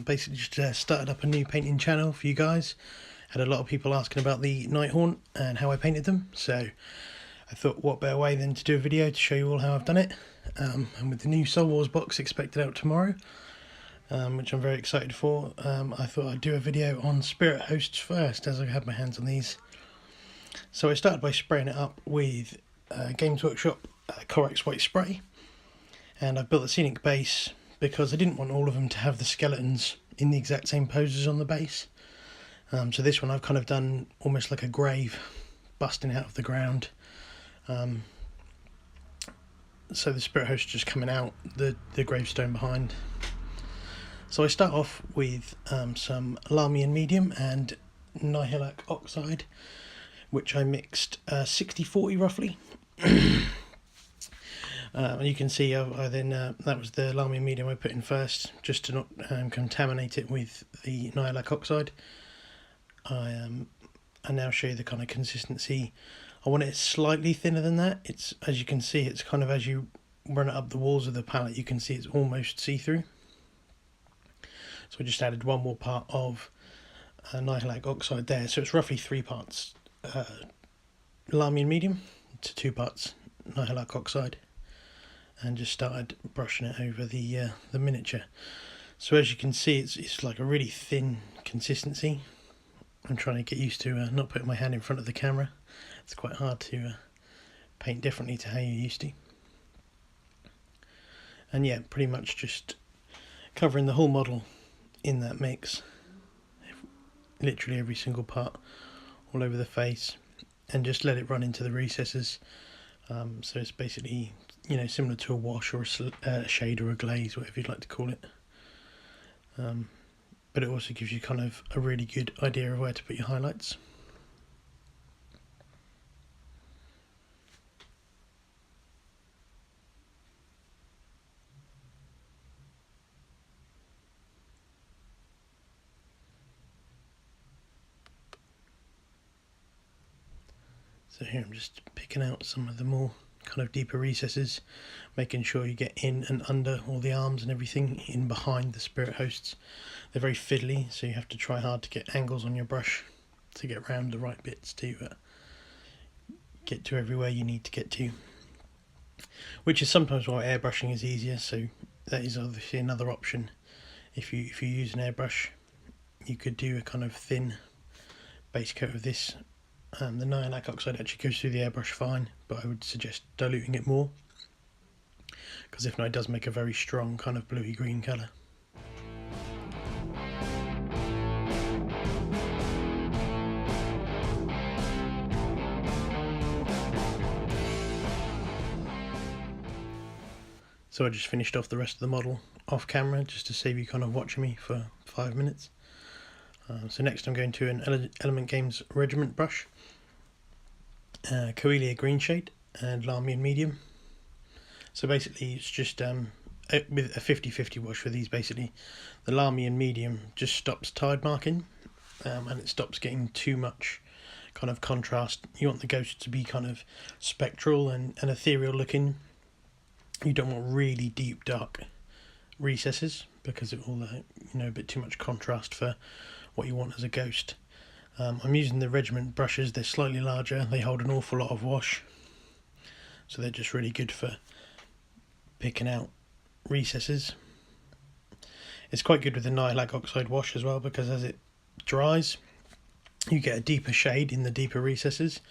Basically just started up a new painting channel for you guys. Had a lot of people asking about the Nighthaunt and how I painted them, so I thought what better way than to do a video to show you all how I've done it. And with the new Soul Wars box expected out tomorrow, which I'm very excited for, I thought I'd do a video on Spirit Hosts first, as I had my hands on these. So I started by spraying it up with Games Workshop Corax White Spray, and I've built a scenic base because I didn't want all of them to have the skeletons in the exact same poses on the base. So this one I've kind of done almost like a grave busting out of the ground. So the Spirit Host just coming out, the gravestone behind. So I start off with some Lahmian Medium and Nighthaunt Oxide, which I mixed 60-40 roughly. You can see I then that was the Lahmian Medium I put in first, just to not contaminate it with the Nighthaunt Oxide. I now show you the kind of consistency. I want it slightly thinner than that. It's, as you can see, it's kind of, as you run it up the walls of the palette, you can see it's almost see-through. So I just added one more part of Nighthaunt Oxide there, so it's roughly 3 parts Lahmian Medium to 2 parts Nighthaunt Oxide, and just started brushing it over the miniature. So as you can see, it's like a really thin consistency. I'm trying to get used to not putting my hand in front of the camera. It's quite hard to paint differently to how you're used to. And yeah, pretty much just covering the whole model in that mix. Literally every single part, all over the face, and just let it run into the recesses. So it's basically, you know, similar to a wash or a shade or a glaze, whatever you'd like to call it. But it also gives you kind of a really good idea of where to put your highlights. So here I'm just picking out some of the more kind of deeper recesses, making sure you get in and under all the arms and everything in behind the Spirit Hosts. They're very fiddly, so you have to try hard to get angles on your brush to get around the right bits to get to everywhere you need to get to, which is sometimes why airbrushing is easier. So that is obviously another option. If you use an airbrush, you could do a kind of thin base coat of this. The Nighthaunt Oxide actually goes through the airbrush fine, but I would suggest diluting it more, because if not, it does make a very strong kind of bluey green colour. So I just finished off the rest of the model off camera, just to save you kind of watching me for 5 minutes. So next I'm going to an Element Games Regiment brush, Coelia Green Shade and Lahmian Medium. So basically it's just with a 50-50 wash for these. Basically the Lahmian Medium just stops tide marking, and it stops getting too much kind of contrast. You want the ghost to be kind of spectral and ethereal looking. You don't want really deep dark recesses, because it will you know, a bit too much contrast for what you want as a ghost. I'm using the Regiment brushes. They're slightly larger, they hold an awful lot of wash, so they're just really good for picking out recesses. It's quite good with the Nighthaunt Oxide wash as well, because as it dries you get a deeper shade in the deeper recesses.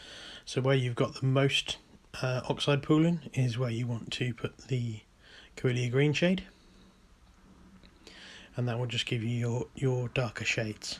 So where you've got the most oxide pooling is where you want to put the Coelia Green shade, and that will just give you your darker shades.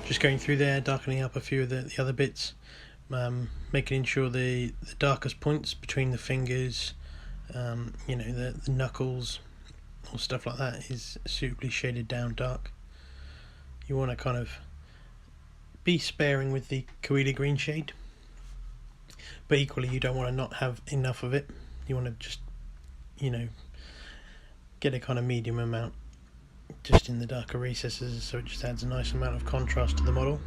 Just going through there, darkening up a few of the other bits making sure the darkest points between the fingers, you know, the knuckles or stuff like that is suitably shaded down dark. You want to kind of be sparing with the Koila green shade, but equally you don't want to not have enough of it. You want to just, you know, get a kind of medium amount just in the darker recesses, so it just adds a nice amount of contrast to the model.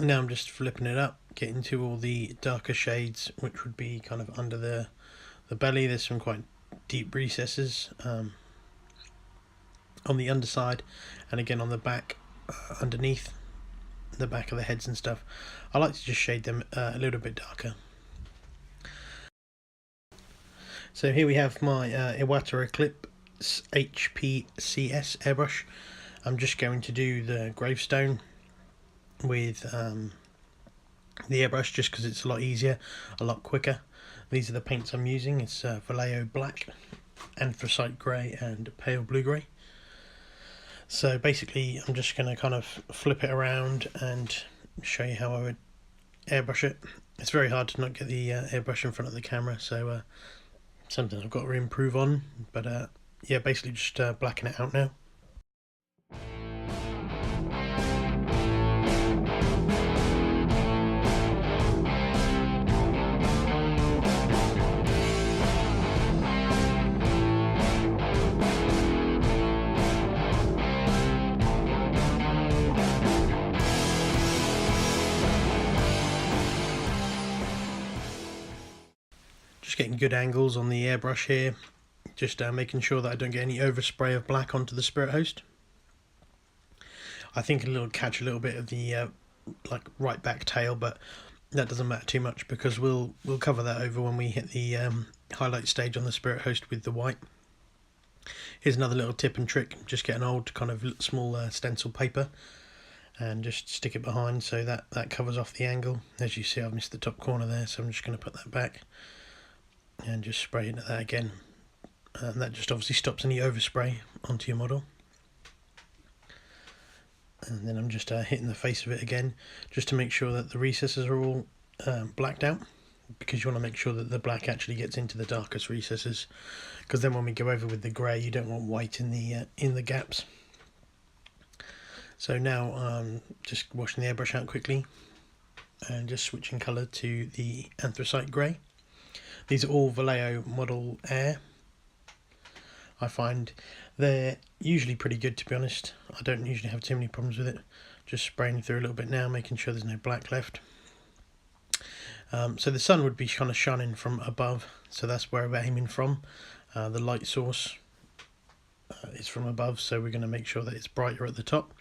Now I'm just flipping it up, getting to all the darker shades, which would be kind of under the belly. There's some quite deep recesses on the underside, and again on the back, underneath the back of the heads and stuff. I like to just shade them a little bit darker. So here we have my Iwata Eclipse HPCS airbrush. I'm just going to do the gravestone with the airbrush just because it's a lot easier, a lot quicker. These are the paints I'm using. It's Vallejo Black, Anthracite Grey and Pale Blue Grey. So basically I'm just going to kind of flip it around and show you how I would airbrush it. It's very hard to not get the airbrush in front of the camera, so something I've got to improve on, but yeah, basically just blacken it out now. Just getting good angles on the airbrush here, just making sure that I don't get any overspray of black onto the Spirit Host. I think it'll catch a little bit of the like right back tail, but that doesn't matter too much because we'll cover that over when we hit the highlight stage on the Spirit Host with the white. Here's another little tip and trick: just get an old kind of small stencil paper and just stick it behind so that covers off the angle. As you see, I've missed the top corner there, so I'm just going to put that back and just spray into that again, and that just obviously stops any overspray onto your model. And then I'm just hitting the face of it again just to make sure that the recesses are all blacked out, because you want to make sure that the black actually gets into the darkest recesses, because then when we go over with the grey you don't want white in the gaps. So now just washing the airbrush out quickly and just switching colour to the Anthracite Grey. These are all Vallejo Model Air. I find they're usually pretty good, to be honest. I don't usually have too many problems with it. Just spraying through a little bit now, making sure there's no black left. So the sun would be kind of shining from above, so that's where we're aiming from. The light source is from above, so we're going to make sure that it's brighter at the top,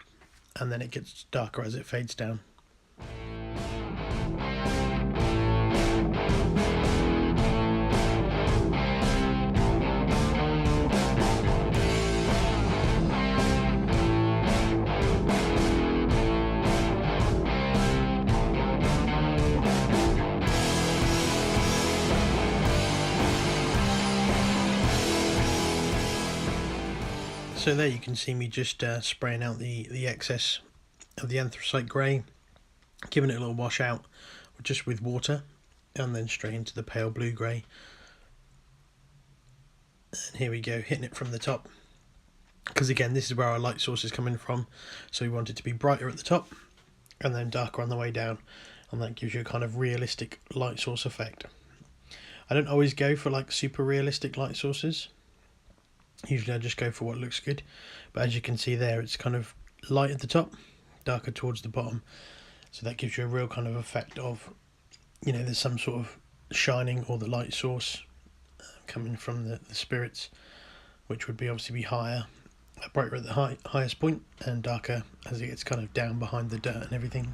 and then it gets darker as it fades down. So there you can see me just spraying out the excess of the Anthracite Grey, giving it a little wash out just with water, and then straight into the Pale Blue Grey. And here we go, hitting it from the top, because again this is where our light source is coming from, so we want it to be brighter at the top and then darker on the way down, and that gives you a kind of realistic light source effect. I don't always go for like super realistic light sources. Usually I just go for what looks good, but as you can see there, it's kind of light at the top, darker towards the bottom. So that gives you a real kind of effect of, you know, there's some sort of shining or the light source coming from the spirits, which would be obviously be higher, brighter at the highest point, and darker as it gets kind of down behind the dirt and everything.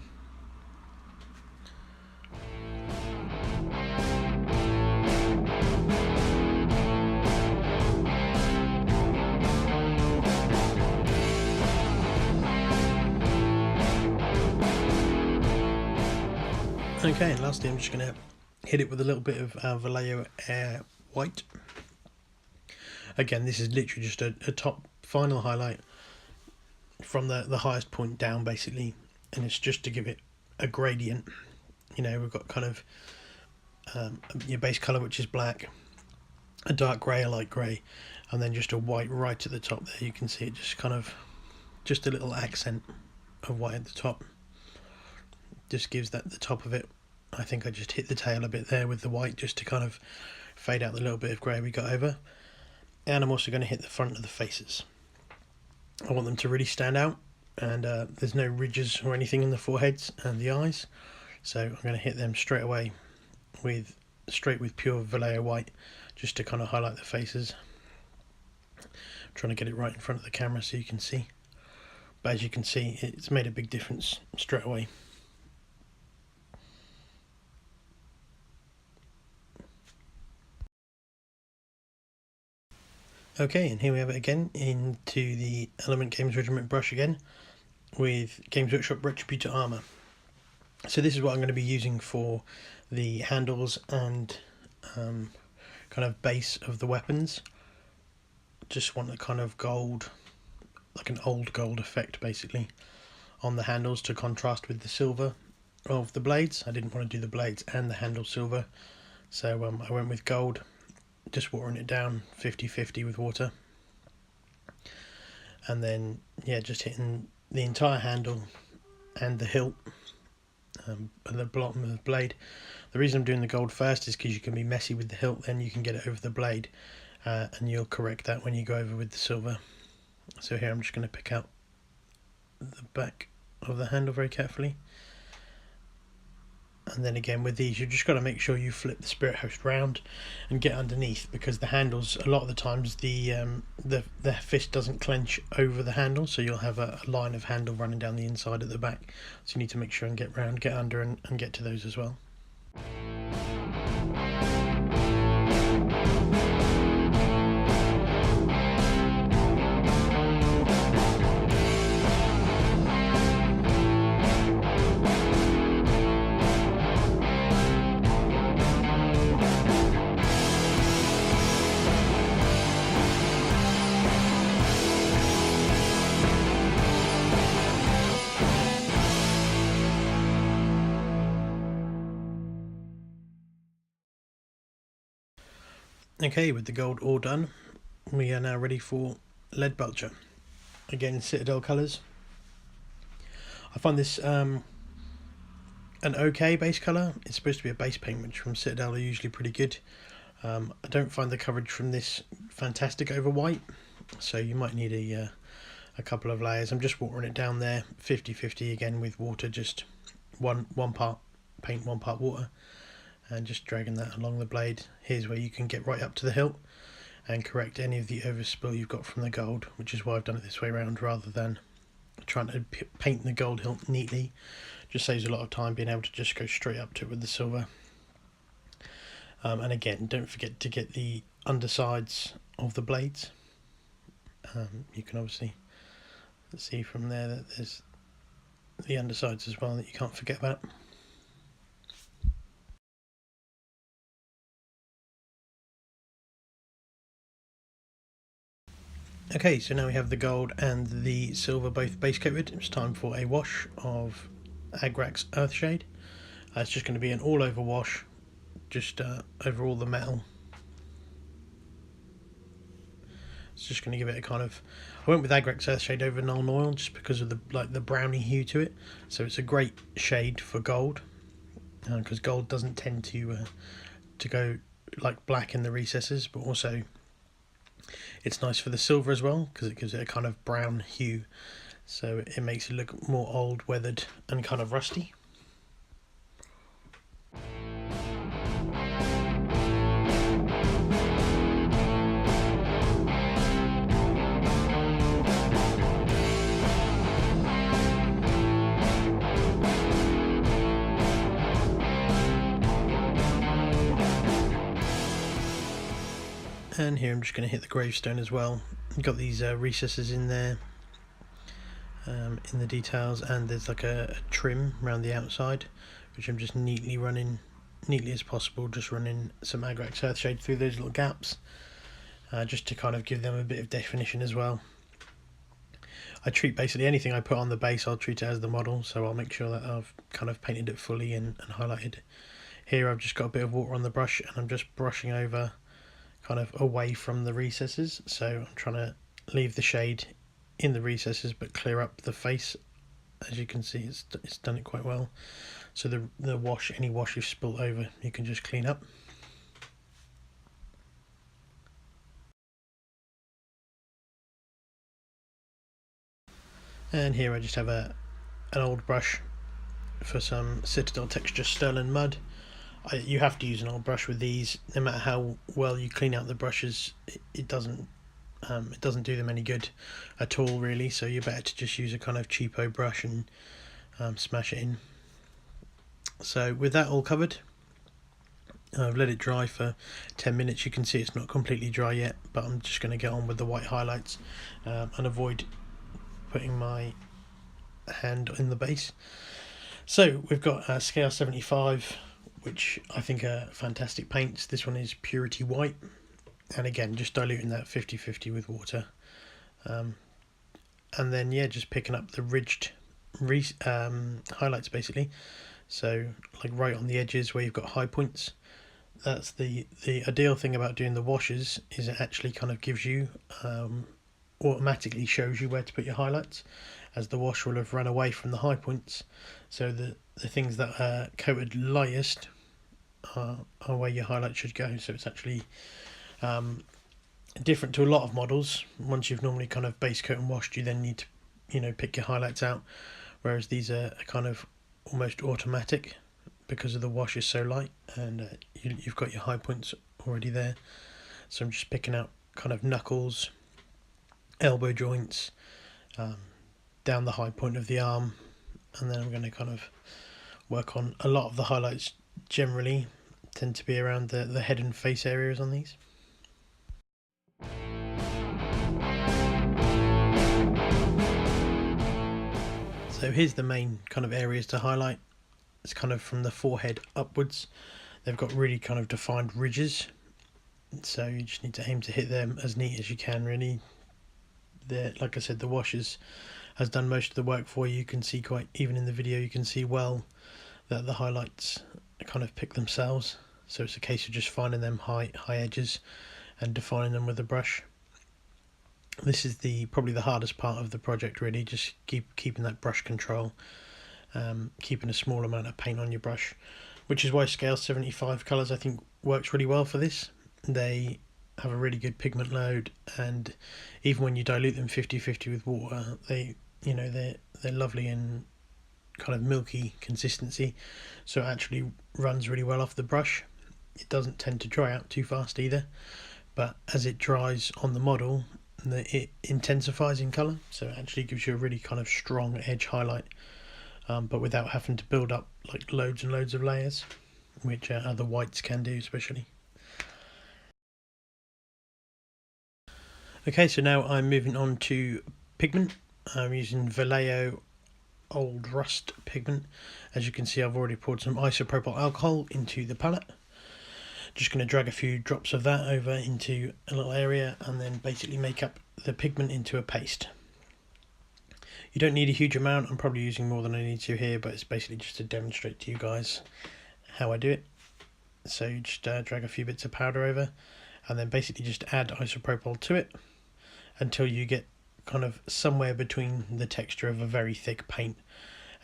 Okay, and lastly I'm just going to hit it with a little bit of Vallejo Air White. Again, this is literally just a top final highlight from the highest point down basically, and it's just to give it a gradient. You know, we've got kind of your base colour, which is black, a dark grey, a light grey, and then just a white right at the top there. You can see it just kind of, just a little accent of white at the top. Just gives that the top of it. I think I just hit the tail a bit there with the white just to kind of fade out the little bit of grey we got over. And I'm also going to hit the front of the faces. I want them to really stand out, and there's no ridges or anything in the foreheads and the eyes, so I'm going to hit them straight away with pure Vallejo white just to kind of highlight the faces. I'm trying to get it right in front of the camera so you can see, but as you can see it's made a big difference straight away. Okay, and here we have it again into the Element Games Regiment brush again with Games Workshop Retributor Armour. So this is what I'm going to be using for the handles and kind of base of the weapons. Just want a kind of gold, like an old gold effect basically on the handles to contrast with the silver of the blades. I didn't want to do the blades and the handle silver, so I went with gold. Just watering it down 50-50 with water, and then yeah, just hitting the entire handle and the hilt at the bottom of the blade. The reason I'm doing the gold first is because you can be messy with the hilt, then you can get it over the blade, and you'll correct that when you go over with the silver. So here I'm just going to pick out the back of the handle very carefully. And then again with these, you've just got to make sure you flip the spirit host round and get underneath, because the handles, a lot of the times the fist doesn't clench over the handle, so you'll have a line of handle running down the inside at the back, so you need to make sure and get round, get under and get to those as well. Okay, with the gold all done, we are now ready for lead belcher. Again, Citadel colours. I find this an okay base colour. It's supposed to be a base paint, which from Citadel are usually pretty good. I don't find the coverage from this fantastic over white, so you might need a couple of layers. I'm just watering it down there 50-50 again with water, just one part paint, one part water, and just dragging that along the blade. Here's where you can get right up to the hilt and correct any of the overspill you've got from the gold, which is why I've done it this way around rather than trying to paint the gold hilt neatly. Just saves a lot of time being able to just go straight up to it with the silver. And again, don't forget to get the undersides of the blades. You can obviously see from there that there's the undersides as well that you can't forget about. Okay, so now we have the gold and the silver both base coated. It's time for a wash of Agrax Earthshade. It's just going to be an all over wash, just over all the metal. It's just going to give it a kind of, I went with Agrax Earthshade over Nuln Oil just because of the browny hue to it. So it's a great shade for gold, because gold doesn't tend to go like black in the recesses, but also it's nice for the silver as well because it gives it a kind of brown hue so it makes it look more old, weathered and kind of rusty. And here I'm just going to hit the gravestone as well. I've got these recesses in there in the details, and there's like a trim around the outside, which I'm just neatly as possible, just running some Agrax Earthshade through those little gaps, just to kind of give them a bit of definition as well. I treat basically anything I put on the base, I'll treat it as the model, so I'll make sure that I've kind of painted it fully and highlighted. Here I've just got a bit of water on the brush and I'm just brushing over kind of away from the recesses, so I'm trying to leave the shade in the recesses but clear up the face. As you can see, it's done it quite well, so any wash you've spilt over you can just clean up. And here I just have an old brush for some Citadel texture sterling mud. You have to use an old brush with these. No matter how well you clean out the brushes, it doesn't do them any good at all, really. So you're better to just use a kind of cheapo brush and smash it in. So with that all covered, I've let it dry for 10 minutes. You can see it's not completely dry yet, but I'm just going to get on with the white highlights and avoid putting my hand in the base. So we've got Scale 75, which I think are fantastic paints. This one is Purity White, and again just diluting that 50-50 with water, and then just picking up the ridged highlights basically, so like right on the edges where you've got high points. That's the ideal thing about doing the washes, is it actually kind of gives you automatically shows you where to put your highlights, as the wash will have run away from the high points. So the things that are coated lightest are where your highlights should go. So it's actually different to a lot of models. Once you've normally kind of base coat and washed, you then need to pick your highlights out, whereas these are kind of almost automatic because of the wash is so light, and you've got your high points already there. So I'm just picking out kind of knuckles, elbow joints, down the high point of the arm, and then I'm going to kind of work on a lot of the highlights. Generally tend to be around the head and face areas on these. So here's the main kind of areas to highlight. It's kind of from the forehead upwards. They've got really kind of defined ridges, so you just need to aim to hit them as neat as you can, really. Like I said, the wash has done most of the work for you. You can see even in the video, you can see well that the highlights kind of pick themselves. So it's a case of just finding them high edges and defining them with a brush. This is probably the hardest part of the project, really. Just keeping that brush control, keeping a small amount of paint on your brush, which is why Scale 75 colours I think works really well for this. They have a really good pigment load, and even when you dilute them 50-50 with water, they're lovely and kind of milky consistency, so it actually runs really well off the brush. It doesn't tend to dry out too fast either, but as it dries on the model, it intensifies in colour, so it actually gives you a really kind of strong edge highlight, but without having to build up like loads and loads of layers, which other whites can do especially. Okay, so now I'm moving on to pigment. I'm using Vallejo Old Rust pigment. As you can see, I've already poured some isopropyl alcohol into the palette. Just going to drag a few drops of that over into a little area and then basically make up the pigment into a paste. You don't need a huge amount. I'm probably using more than I need to here, but it's basically just to demonstrate to you guys how I do it. So you just drag a few bits of powder over and then basically just add isopropyl to it until you get kind of somewhere between the texture of a very thick paint.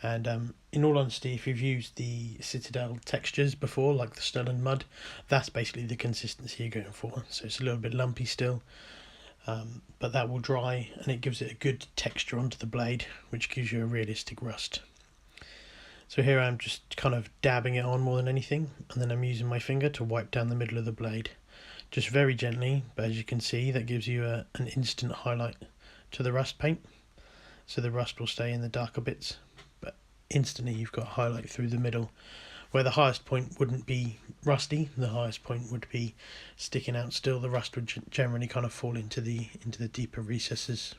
And in all honesty, if you've used the Citadel textures before, like the Sterling Mud, that's basically the consistency you're going for. So it's a little bit lumpy still, but that will dry and it gives it a good texture onto the blade, which gives you a realistic rust. So here I'm just kind of dabbing it on more than anything, and then I'm using my finger to wipe down the middle of the blade, just very gently, but as you can see that gives you an instant highlight to the rust paint, so the rust will stay in the darker bits, but instantly you've got a highlight through the middle, where the highest point wouldn't be rusty, the highest point would be sticking out still. The rust would generally kind of fall into the deeper recesses.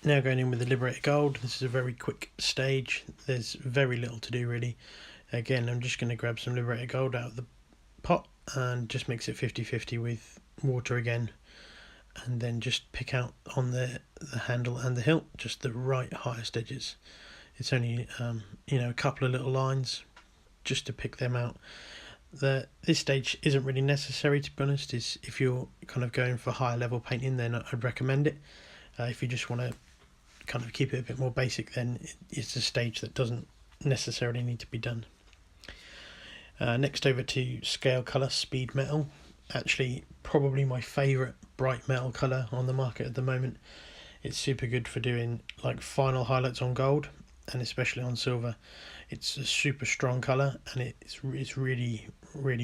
Now going in with the Liberator Gold. This is a very quick stage, there's very little to do really. Again, I'm just going to grab some Liberator Gold out of the pot and just mix it 50-50 with water again, and then just pick out on the handle and the hilt just the right highest edges. It's only a couple of little lines just to pick them out. This stage isn't really necessary, to be honest. Is if you're kind of going for higher level painting, then I'd recommend it. If you just want to kind of keep it a bit more basic, then it's a stage that doesn't necessarily need to be done. Next over to Scale Colour Speed Metal. Actually probably my favourite bright metal colour on the market at the moment. It's super good for doing like final highlights on gold and especially on silver. It's a super strong colour and it's really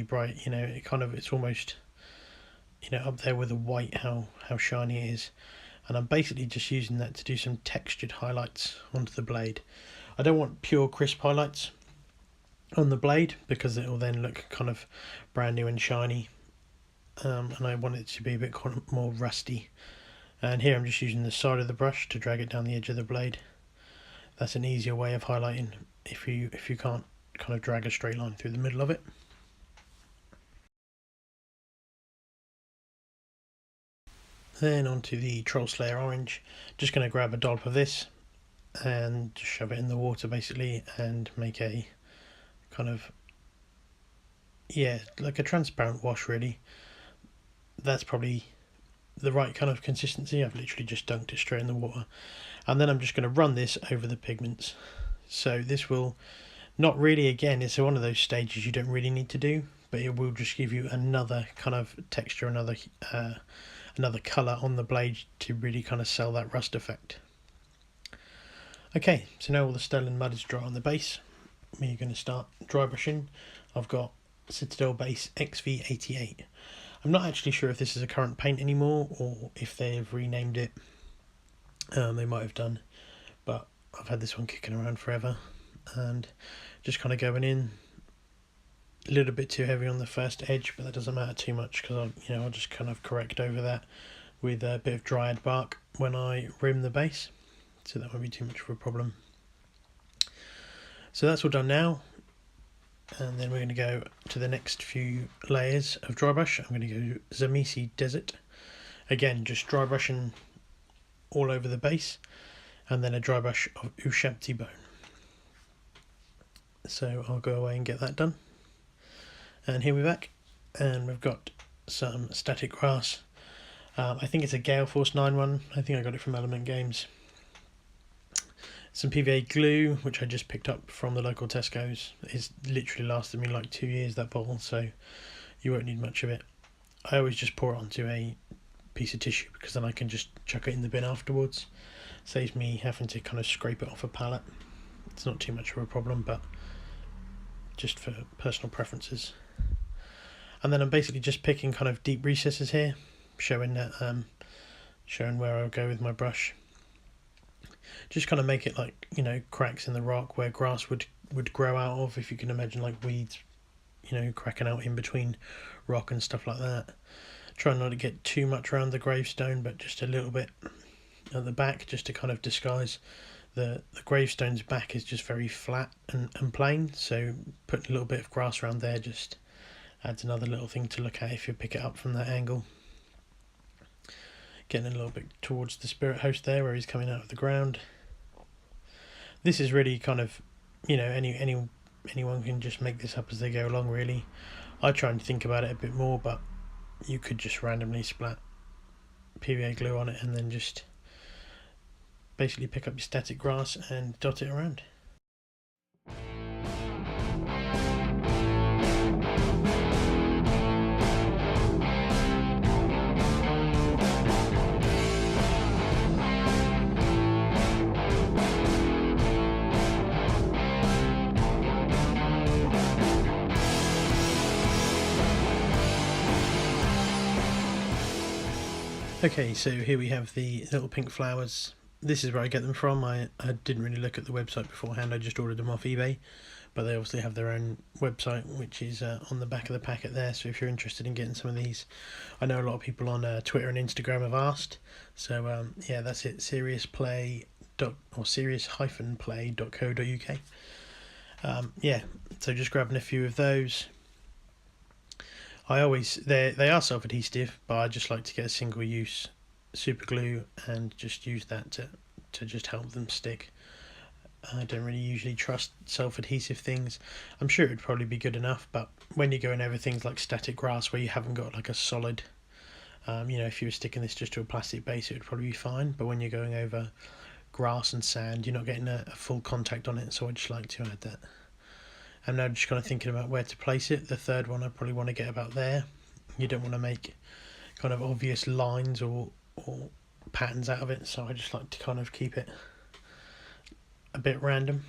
bright. It's almost up there with the white, how shiny it is. And I'm basically just using that to do some textured highlights onto the blade. I don't want pure crisp highlights on the blade because it will then look kind of brand new and shiny, and I want it to be a bit more rusty. And here I'm just using the side of the brush to drag it down the edge of the blade. That's an easier way of highlighting if you can't kind of drag a straight line through the middle of it. Then onto the Troll Slayer Orange. Just going to grab a dollop of this and just shove it in the water basically and make a kind of, like a transparent wash really. That's probably the right kind of consistency. I've literally just dunked it straight in the water, and then I'm just going to run this over the pigments. So this will not really, again, it's one of those stages you don't really need to do, but it will just give you another kind of texture, another colour on the blade to really kind of sell that rust effect. Okay, so now all the Sterling mud is dry on the base. We're going to start dry brushing. I've got Citadel Base XV88. I'm not actually sure if this is a current paint anymore or if they've renamed it. They might have done, but I've had this one kicking around forever, and just kind of going in a little bit too heavy on the first edge, but that doesn't matter too much because I'll just kind of correct over that with a bit of dried bark when I rim the base, so that won't be too much of a problem. So that's all done now, and then we're going to go to the next few layers of dry brush. I'm going to go Zamisi Desert. Again, just dry brushing all over the base, and then a dry brush of Ushabti Bone. So I'll go away and get that done. And here we're back, and we've got some static grass. I think it's a Gale Force 9-1. I think I got it from Element Games. Some PVA glue, which I just picked up from the local Tesco's. It's literally lasted me like 2 years, that bottle, so you won't need much of it. I always just pour it onto a piece of tissue because then I can just chuck it in the bin afterwards. Saves me having to kind of scrape it off a palette. It's not too much of a problem, but just for personal preferences. And then I'm basically just picking kind of deep recesses here, showing that showing where I'll go with my brush. Just kind of make it like, cracks in the rock where grass would grow out of, if you can imagine, like weeds, cracking out in between rock and stuff like that. Try not to get too much around the gravestone, but just a little bit at the back, just to kind of disguise the gravestone's back is just very flat and plain, so putting a little bit of grass around there just adds another little thing to look at if you pick it up from that angle. Getting a little bit towards the spirit host there where he's coming out of the ground. This is really kind of, anyone can just make this up as they go along really. I try and think about it a bit more, but you could just randomly splat PVA glue on it and then just basically pick up your static grass and dot it around. Okay, so here we have the little pink flowers. This is where I get them from. I didn't really look at the website beforehand, I just ordered them off eBay. But they obviously have their own website, which is on the back of the packet there. So if you're interested in getting some of these, I know a lot of people on Twitter and Instagram have asked. So yeah, that's it. serious-play.co.uk. Yeah, so just grabbing a few of those. They are self-adhesive, but I just like to get a single-use super glue and just use that to just help them stick. I don't really usually trust self-adhesive things. I'm sure it would probably be good enough, but when you're going over things like static grass where you haven't got like a solid, if you were sticking this just to a plastic base, it would probably be fine. But when you're going over grass and sand, you're not getting a full contact on it, so I just like to add that. I'm now just kind of thinking about where to place it. The third one I probably want to get about there. You don't want to make kind of obvious lines or patterns out of it, so I just like to kind of keep it a bit random.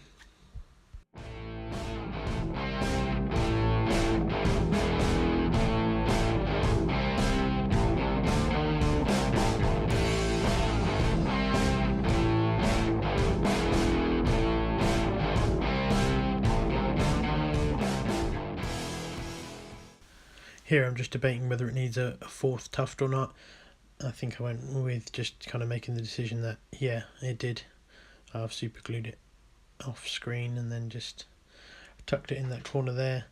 Here I'm just debating whether it needs a fourth tuft or not. I think I went with just kind of making the decision that, yeah, it did. I've super glued it off screen and then just tucked it in that corner there.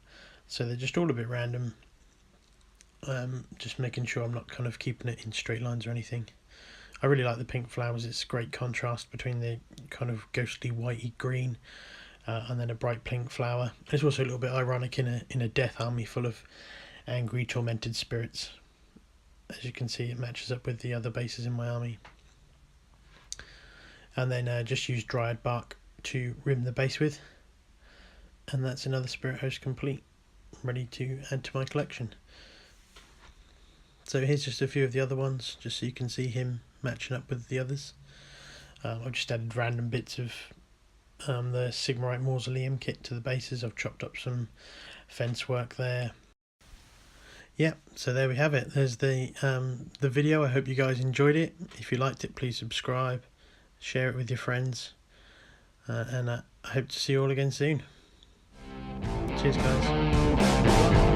So they're just all a bit random. Just making sure I'm not kind of keeping it in straight lines or anything. I really like the pink flowers. It's a great contrast between the kind of ghostly whitey green and then a bright pink flower. It's also a little bit ironic in a death army full of angry, tormented spirits. As you can see, it matches up with the other bases in my army. And then just use dried bark to rim the base with. And that's another Spirit Host complete, ready to add to my collection. So here's just a few of the other ones, just so you can see him matching up with the others. I've just added random bits of the Sigmarite Mausoleum kit to the bases. I've chopped up some fence work there. Yeah, so there we have it. There's the video. I hope you guys enjoyed it. If you liked it, please subscribe, share it with your friends, and I hope to see you all again soon. Cheers, guys.